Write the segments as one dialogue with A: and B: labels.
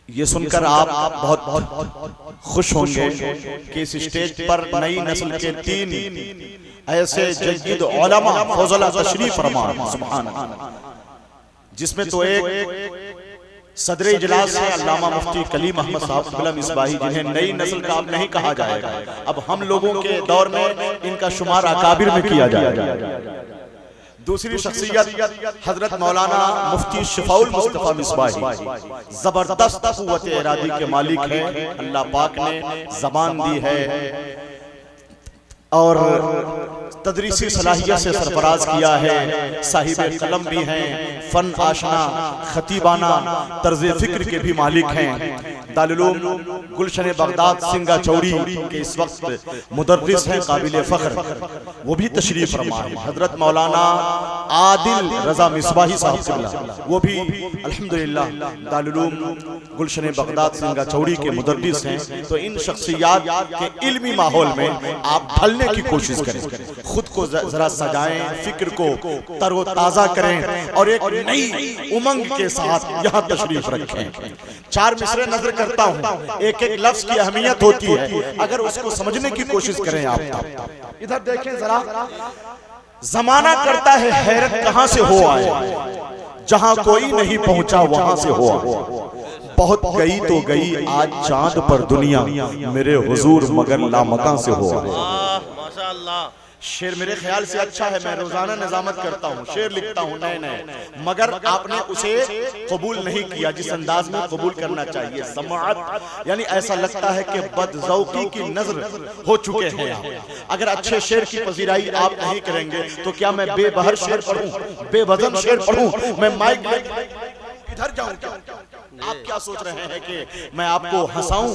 A: ये सुनकर आप बहुत बहुत खुश होंगे कि इस स्टेज पर नई नस्ल के 3 ऐसे जय्यद उलमा फौजला तशरीफ फरमा, सुभान अल्लाह। जिसमें तो एक सदर इजलास है अल्लामा मुफ्ती कलीम अहमद साहब क़िबला मिसबाही, जिन्हें नई नस्ल का अब नहीं कहा जाएगा, अब हम लोगों के दौर में इनका शुमार अकाबिर में किया जाएगा। दूसरी शख्सियत हजरत मौलाना मुफ्ती शफाउल मुस्तफा मिसबाही, जबरदस्त कुव्वत इरादी के मालिक हैं। अल्लाह पाक ने जबान दी है और तदरीसी सलाहियत से सरफराज किया है, साहिब कलम भी हैं, फन आशना खतीबाना तर्ज फिक्र के भी मालिक हैं। दारुल उलूम गुलशन बगदाद सिंगा चौड़ी के इस वक्त मुदर्रिस हैं, काबिल फख्र, वो भी तशरीफ फरमा है। हजरत मौलाना आदिल रजा मिसबाही साहब क़िबला, वो भी अल्हम्दुलिल्लाह दारुल उलूम गुलशन बगदाद सिंगा चौड़ी के मुदर्रिस हैं। तो इन शख्सियात के इल्मी माहौल में आप ढलने की कोशिश करें, खुद को जरा सजाएं, फिक्र को तरोताजा करें और एक नई उमंग के साथ यहाँ तशरीफ रखें। 4 मिसरे नजर करता हूँ, एक एक लफ्ज की अहमियत होती है, अगर उसको समझने की कोशिश करें आप। इधर देखें जरा, जमाना करता है हैरत कहां से हो आए, जहां कोई नहीं पहुंचा वहां से हो आए। बहुत गई तो गई आज चांद पर दुनिया, मेरे हुजूर मगर लामकां से हो आए। माशाअल्लाह, शेर मेरे ख्याल से अच्छा है, मैं रोजाना निजामत करता हूँ, शेर लिखता हूँ नए नए, मगर आपने उसे कबूल नहीं किया जिस अंदाज में कबूल करना चाहिए। समाअत यानी ऐसा लगता है कि बदज़ौकी की नजर हो चुके हैं आप। अगर अच्छे शेर की पजीराई आप नहीं करेंगे तो क्या मैं बेबहर शेर पढ़ूं, बेवजन शेर पढ़ूं, मैं माइक इधर जाऊं? आप क्या सोच रहे हैं कि मैं आपको हंसाऊं,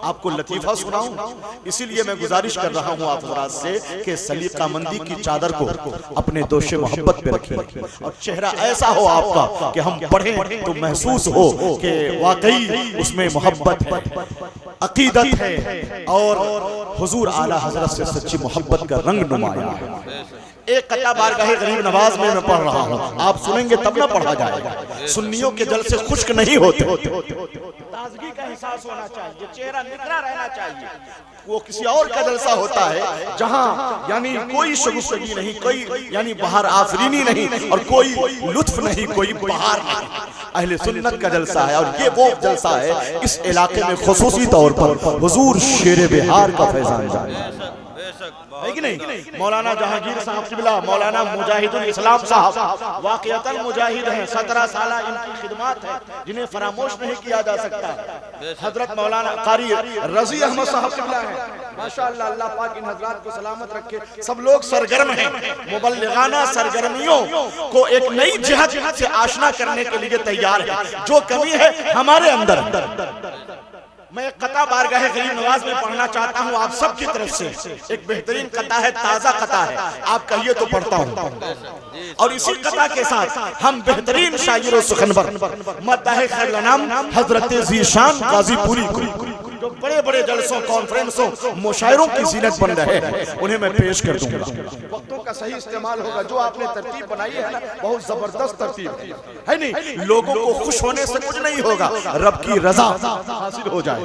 A: आपको लतीफा सुनाऊं? इसीलिए मैं गुजारिश कर रहा हूं आप हज़रात से कि सलीकामंदी की चादर को अपने दोषे मोहब्बत पे रखें और चेहरा ऐसा हो आपका कि हम पढ़ें तो महसूस हो कि वाकई उसमें मोहब्बत है, अकीदत है और हुजूर आला हजरत से सच्ची मोहब्बत का रंग नुमाया है। एक कता बारगाहे गरीब नवाज में मैं पढ़ रहा हूँ, आप सुनेंगे तब ना पढ़ा जाएगा। सुन्नियों के जल से खुश्क नहीं होते, ताजगी का एहसास होना चाहिए, चेहरा निखरा रहना चाहिए। वो किसी और का जलसा होता है जहाँ यानी कोई शगुफ़गी नहीं, कोई यानी बहार आफरीनी नहीं और कोई लुत्फ नहीं, कोई बहार नहीं। अहले सुन्नत का जलसा है और ये वो जलसा है इस इलाके में खुसूसी तौर पर हुजूर शेर बिहार का फैजान जाए है कि नहीं। मौलाना जहांगीर साहब क़िबला, मौलाना मुजाहिदुल इस्लाम साहब वाक़ियतन मुजाहिद हैं, 17 साल इनकी खिदमत है जिन्हें फरामोश नहीं किया जा सकता। हजरत मौलाना कारी रजी अहमद साहब क़िबला हैं, माशाअल्लाह, अल्लाह पाक इन हजरात को सलामत रखे। सब लोग सरगर्म हैं, मुबल्लिगाना सरगर्मियों को एक नई जिहत से आशना करने के लिए तैयार है। जो कमी है हमारे अंदर, मैं कता बारगाहे गरीब नवाज में पढ़ना चाहता हूँ आप सब की तरफ से। एक बेहतरीन कता है, ताजा कता है, आप कहिए तो पढ़ता हूँ। और इसी कता के साथ हम बेहतरीन शायर सुखनवर मद्दाह खैरनाम हजरत ज़ीशान गाज़ीपुरी जो बड़े बड़े जलसों, कॉन्फ्रेंसों, मुशायरों की ज़ीनत बन रहे हैं, उन्हें मैं पेश कर दूंगा। वक्तों का सही इस्तेमाल होगा, जो आपने तरतीब बनाई है ना, बहुत जबरदस्त तरतीब है नहीं। लोगों को खुश होने से कुछ नहीं होगा, रब की रजा हासिल हो जाए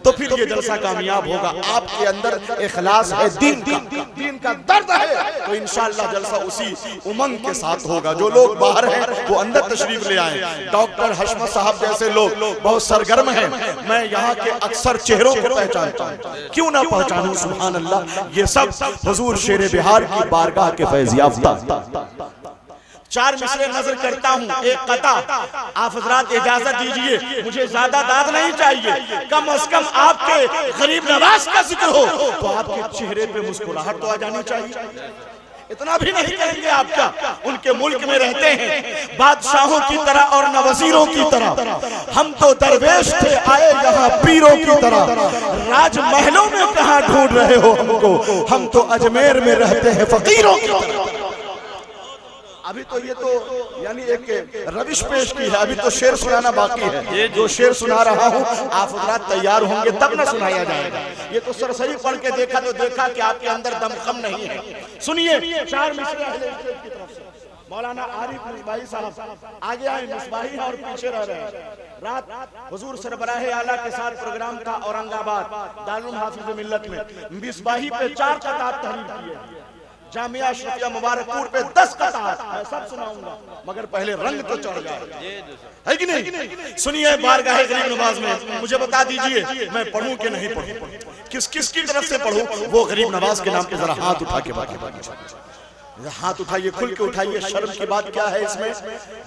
A: तो फिर ये जलसा कामयाब होगा। आपके अंदर इखलास है, दीन का दर्द है, तो इंशाअल्लाह जलसा उसी उमंग के साथ होगा। जो लोग बाहर हैं वो अंदर तशरीफ ले आए। डॉक्टर हशमत साहब जैसे लोग बहुत सरगर्म हैं, मैं यहाँ के अक्सर चेहरों को पहचानता हूँ, क्यों ना पहचानूं, सुभान अल्लाह। ये सब हुजूर शेर बिहार की बारगाह के फैज़ याफ्ता। 4 मिसरे नजर करता हूँ, एक कता। आप हजरात इजाजत दीजिए, मुझे ज्यादा दाद नहीं चाहिए, कम से कम आपके गरीब नवाज का जिक्र हो तो आपके चेहरे पे मुस्कुराहट तो आ जानी चाहिए। इतना भी नहीं करेंगे आप क्या? उनके मुल्क में रहते हैं बादशाहों की तरह और नवजीरों की तरह, हम तो दरवेश थे आए यहाँ पीरों की तरह। राजमहलों में कहाँ ढूंढ रहे हो हमको, हम तो अजमेर में रहते हैं फकीरों की तरह। अभी तो ये तो यानी एक रविश पेश की है, अभी तो शेर सुनाना बाकी है। जो शेर सुना रहा हूँ आप हजरात तैयार होंगे तब ना सुनाया जाएगा। ये तो सरसरी पढ़ के देखा तो देखा कि आपके अंदर दमखम नहीं है। सुनिए 4 मिसरे की तरफ से। मौलाना आरिफ मिसबाही साहब आगे आए, मिसबाही और पीछे रह रहे हैं। रात हुजूर सरबराह आला के साथ प्रोग्राम था औरंगाबाद दारुल हाफिज मिल्लत में। मिसबाही पे 4 कतार तहरीर किए, जामिया शफिया मुबारकपुर पे 10 कतार। मैं सब सुनाऊंगा मगर पहले रंग तो चढ़ जाए, है कि नहीं? सुनिए बारगाह गरीब नवाज में मुझे बता दीजिए मैं पढ़ूं कि नहीं पढ़ूं, किस किस की तरफ से पढ़ूं? वो गरीब नवाज के नाम पे जरा हाथ उठा के बताइए, हाथ उठाइए, खुल के उठाइए। शर्म की बात क्या है इसमें?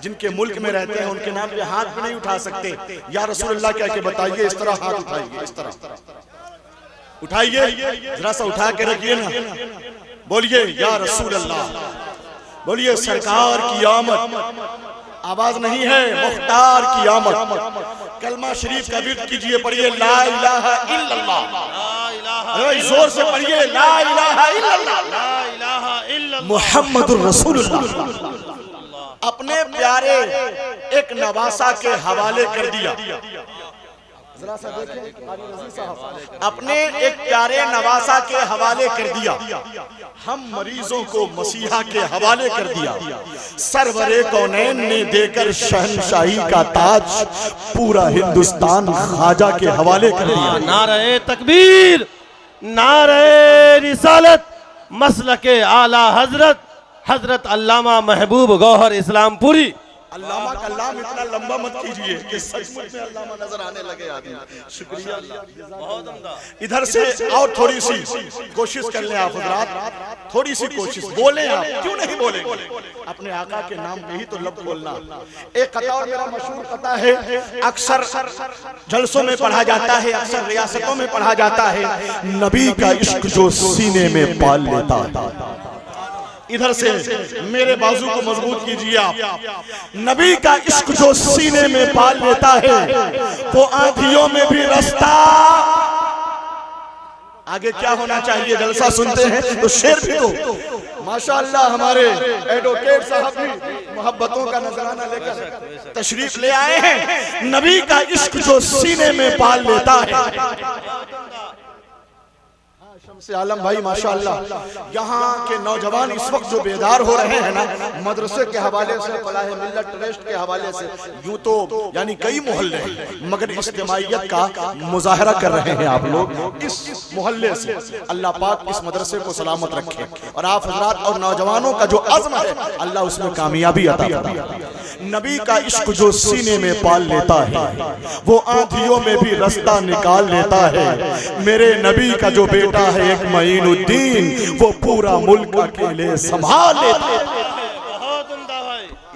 A: जिनके मुल्क में रहते हैं उनके नाम पे हाथ भी नहीं उठा सकते। या रसूलुल्लाह कह के बताइए, इस तरह हाथ उठाइए, इस तरह उठाइए, जरा सा उठा के रखिए ना, बोलिए या रसूल अल्लाह, बोलिए सरकार की आमद। आवाज नहीं है, मुख्तार की आमद। कलमा शरीफ का विर्द कीजिए, पढ़िए ला इलाहा इल्लल्लाह, जोर से पढ़िए ला इलाहा इल्लल्लाह मुहम्मदुर रसूलुल्लाह। अपने प्यारे एक नवासा के हवाले कर दिया, जरा सा देखिए, अपने एक प्यारे नवासा के हवाले कर दिया। हम मरीजों को मसीहा के हवाले कर दिया। सरवरे कौनैन ने देकर शहनशाही का ताज पूरा हिंदुस्तान ख्वाजा के हवाले कर दिया।
B: नारे तकबीर, नारे रिसालत, मसलके आला हजरत हजरत अल्लामा महबूब गौहर इस्लामपुरी।
A: अल्लामा का नाम इतना लंबा मत कीजिए कि सचमुच में अल्लामा नजर आने लगे आदमी। शुक्रिया, बहुत उम्दा। इधर से और थोड़ी सी कोशिश कर लें आप हजरात, थोड़ी सी कोशिश बोलें आप, क्यों नहीं बोलेंगे? अपने आका के नाम पे ही तो लब बोलना। एक कता और मेरा मशहूर कता है, अक्सर जलसों में पढ़ा जाता है, अक्सर रियासतों में पढ़ा जाता है, नबी का इश्क जो सीने में पाल लेता है। इधर से मेरे बाजू को मजबूत कीजिए आप। नबी का इश्क जो सीने में पाल लेता है वो आंधियों में भी रास्ता। आगे क्या होना चाहिए? जलसा सुनते हैं तो शेर भी तो माशाअल्लाह हमारे एडवोकेट साहब भी मोहब्बतों का नजराना लेकर तशरीफ ले आए हैं। नबी का इश्क जो सीने में पाल लेता है। शम्स आलम भाई माशाअल्लाह, यहाँ के नौजवान इस वक्त जो बेदार हो रहे हैं ना, मदरसे के हवाले से, फलाह मिल्लत ट्रस्ट के हवाले से, यूं तो यानी कई मोहल्ले हैं मगर इज्तिमाइयत का मुजाहरा कर रहे हैं आप लोग इस मोहल्ले से। अल्लाह पाक इस मदरसे को सलामत रखे और आप हजरात और नौजवानों का जो अज़्म है अल्लाह उसमें कामयाबी अता फरमाए। नबी का इश्क जो सीने में पाल लेता है वो आंधियों में भी रास्ता निकाल लेता है। मेरे नबी का जो बेटा है एक मईनुद्दीन, वो पूरा मुल्क अकेले संभाल लेता है।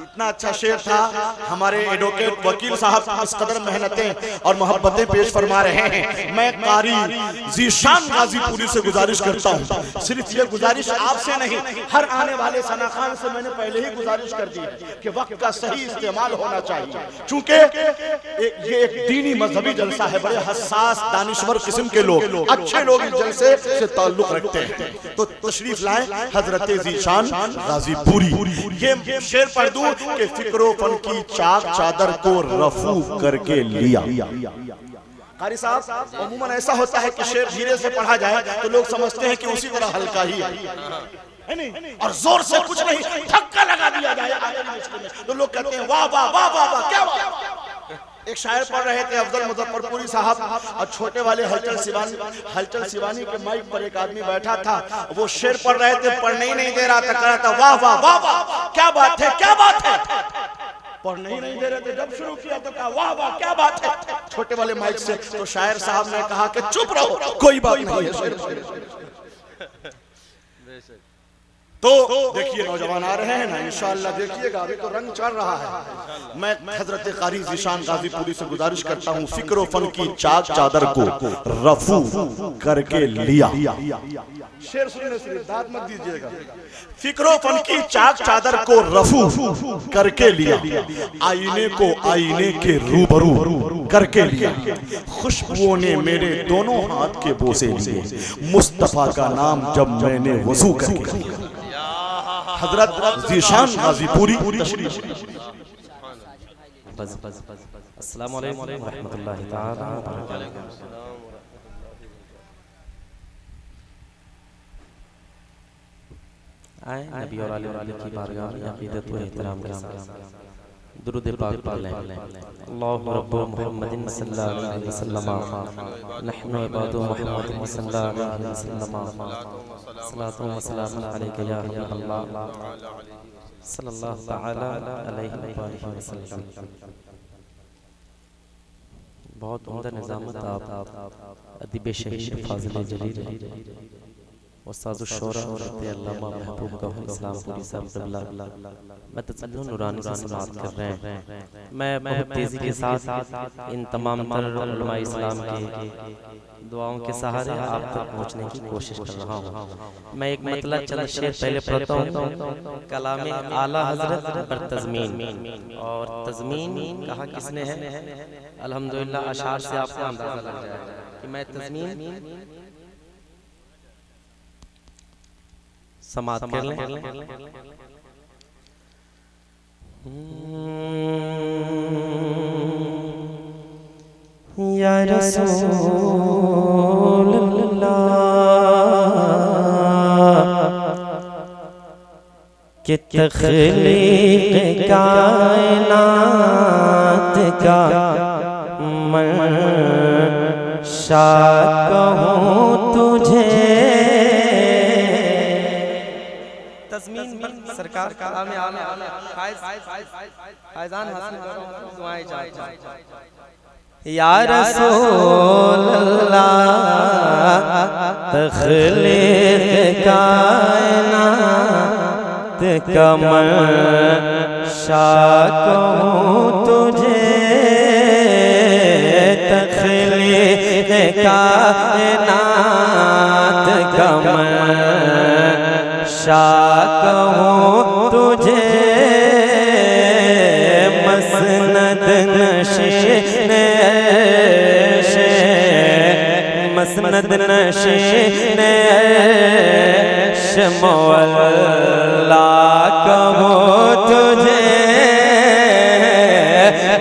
A: इतना अच्छा शेर था। हमारे एडवोकेट वकील साहब इस कदर मेहनतें और मोहब्बतें पेश फरमा रहे हैं। मैं कारी ज़ीशान गाजीपुरी से गुजारिश करता हूँ, सिर्फ ये गुजारिश आपसे नहीं, हर आने वाले सना खान से मैंने पहले ही गुजारिश कर दी है कि वक्त का सही इस्तेमाल होना चाहिए। चूंकि ये एक दीनी मजहबी जलसा है, बड़े हसास दानिश्वर किस्म के लोग, अच्छे लोग इस जलसे से ताल्लुक रखते हैं, तो तशरीफ लाए हजरत ज़ीशान गाजीपुरी। ये शेर पढ़ दूं कि फिक्रो फन की चाक चादर को रफू करके लिया। कारी साहब, अमूमन ऐसा होता है कि शेर धीरे से पढ़ा जाए तो लोग समझते हैं कि उसी तरह हल्का ही है नहीं, और जोर से कुछ नहीं, धक्का लगा दिया जाए तो लोग कहते हैं वाह वाह वाह वाह वाह, क्या वाह। एक शायर पढ़ रहे थे अफजल मुजफ्फरपुरी साहब, और छोटे वाले हलचल सिवानी के माइक पर एक आदमी बैठा था, वो शेर पढ़ रहे थे, पढ़ने ही नहीं दे रहा था, कह रहा था वाह वाह वाह वाह, क्या बात है क्या बात है। पढ़ने ही नहीं दे रहे थे, जब शुरू किया तो कहा वाह वाह क्या बात है, छोटे वाले माइक से। तो शायर साहब ने कहा कि चुप रहो, कोई बात नहीं है। तो देखिए नौजवान आ रहे हैं ना, इंशाअल्लाह देखिएगा, अभी तो रंग चढ़ रहा है। मैं हजरत कारी ज़ीशान गाजीपुरी से गुजारिश करता हूँ, फिक्र फन की चाक चादर को रफू करके लिया। शेर सुनने से दाद मत दीजिएगा। फिक्र फन की चाक चादर को रफू करके लिया, आईने को आईने के रूबरू करके लिया, खुशबुओं ने मेरे दोनों हाथ के बोसे लिए, मुस्तफा का नाम जब मैंने वजू करके लिया। हजरत ज़ीशान गाजीपुरी तशरीफ।
B: अस्सलाम वालेकुम व रहमतुल्लाहि तआला व बरकातहू। आए नबी और आले की बारगाह में अक़ीदत व एहतराम के साथ दुरूद पाक पढ़ लें। अल्लाहु रब्बु मुहम्मदिन सल्लल्लाहु अलैहि वसल्लम नहनु इबादु मुहम्मदिन सल्लल्लाहु अलैहि वसल्लम सलातु व सलामुन अलैका या हबीबल्लाह सल्लल्लाहु तआला अलैहि वसल्लम। बहुत उम्दा निज़ामत आप अदीब शहीद फाज़िल जलील उस्ताद शुरा अल्लामा महबूब गौहर इस्लामपुरी साहब क़िबला मतसल्लु नूरानी से समाअत कर रहे हैं। मैं बहुत तेज़ी के साथ इन तमाम तर उलमा इस्लाम के दुआओं के सहारे आप तक पहुँचने की कोशिश कर रहा हूँ। मैं एक मतलब चंद शेर पहले पढ़ता हूँ। कलामे आला हज़रत पर तज़मीन, और तज़मीन कहा किसने है? अल्हम्दुलिल्लाह अशार से आपको अंदाज़ा लग जाएगा कि मैं तज़मीन समाअत कर लें। या रसूलल्लाह कि तख़लीक़ कायनात का मंशा कहूँ तुझे। तज़मीन पर सरकार कलामे आला फैज़ान हासिल करो, दुआएं चाहता हूं। या रसूल अल्लाह तख़लीक़ कायनात का मंशा कहूँ तुझे। तख़लीक़ कायनात का मंशा कहूँ तुझे। मसनद नशीन मसनद नशीन मौला कहूँ तुझे।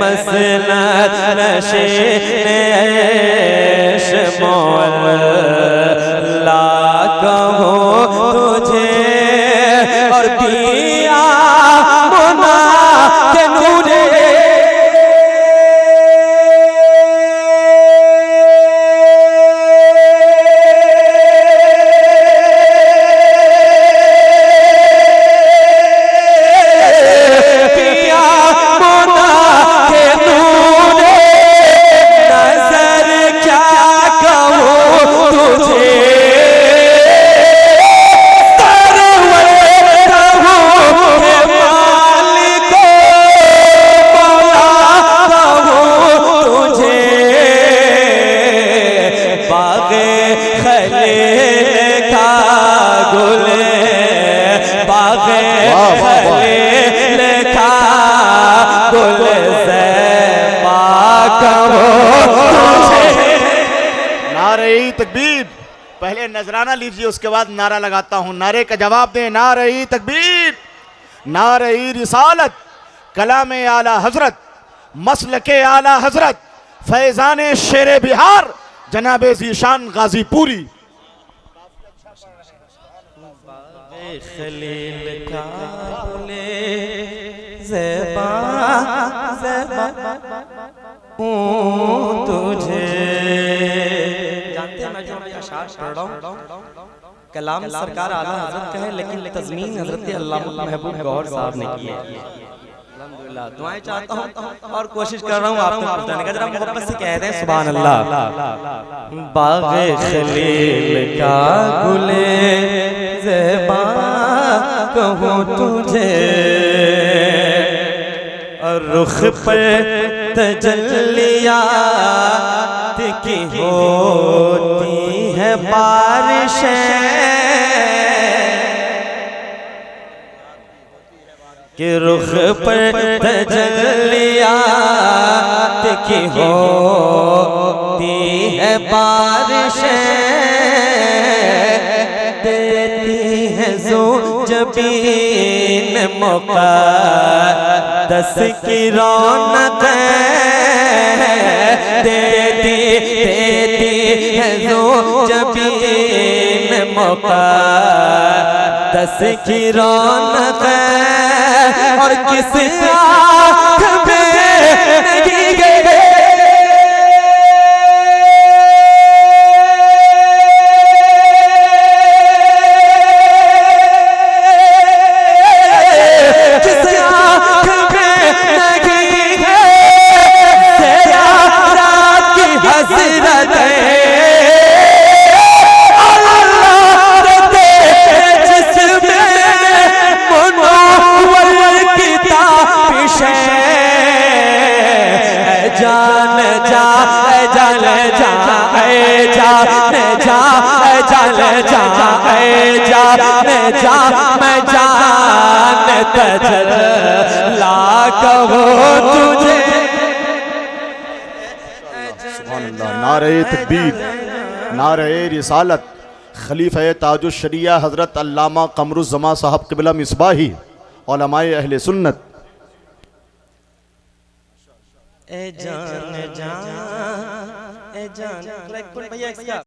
B: मसनद नशीन मौला कहूँ तुझे। और दिया मुना के नूरे दिया मुना के नूरे नजर क्या कहूँ तुझे।
A: नारे तकबीर। पहले नजराना लीजिए, उसके बाद नारा लगाता हूं। नारे का जवाब दें। नारे तकबीर, नारे रिसालत, कलामे आला हजरत, मसलके आला हजरत, फैजान शेरे बिहार जनाबे ज़ीशान गाजीपुरी।
B: खलील का बोले ज़ेबा ज़ेबा तुझे। जानते हैं मैं जो अशार पढ़ रहा हूँ कलाम सरकार आला हजरत का है, लेकिन तज़मीन हजरत अल्लामा महबूब गौहर साहब ने की है। अल्हम्दुलिल्लाह दुआएं चाहता हूँ और कोशिश कर रहा हूँ आप तक पहुंचाने का। जरा मोहब्बत से कह दें सुभान अल्लाह। बाग़े खलील का गुले ज़ेबा कहूँ तुझे। और रुख पर तजल्लियात की होती है बारिशें कि रुख पर तजल्लियात की होती है बारिशें। देती है ज़ो जबीन मुक़द्दस की रौनक। देती है ज़ो जबीन मुक़द्दस मुक़द्दस की रौनक है और किस आँख में नहीं गए। मैं जान तजल्ला कहो तुझे।
A: सुभान अल्लाह। नारे तकबीर, नारे रिसालत। खलीफा ताजुश शरिया हजरत अल्लामा कमरुज़्ज़मा साहब क़िबला मिसबाही, उलमाए अहले सुन्नत।
B: ए जान जान ए जान भैया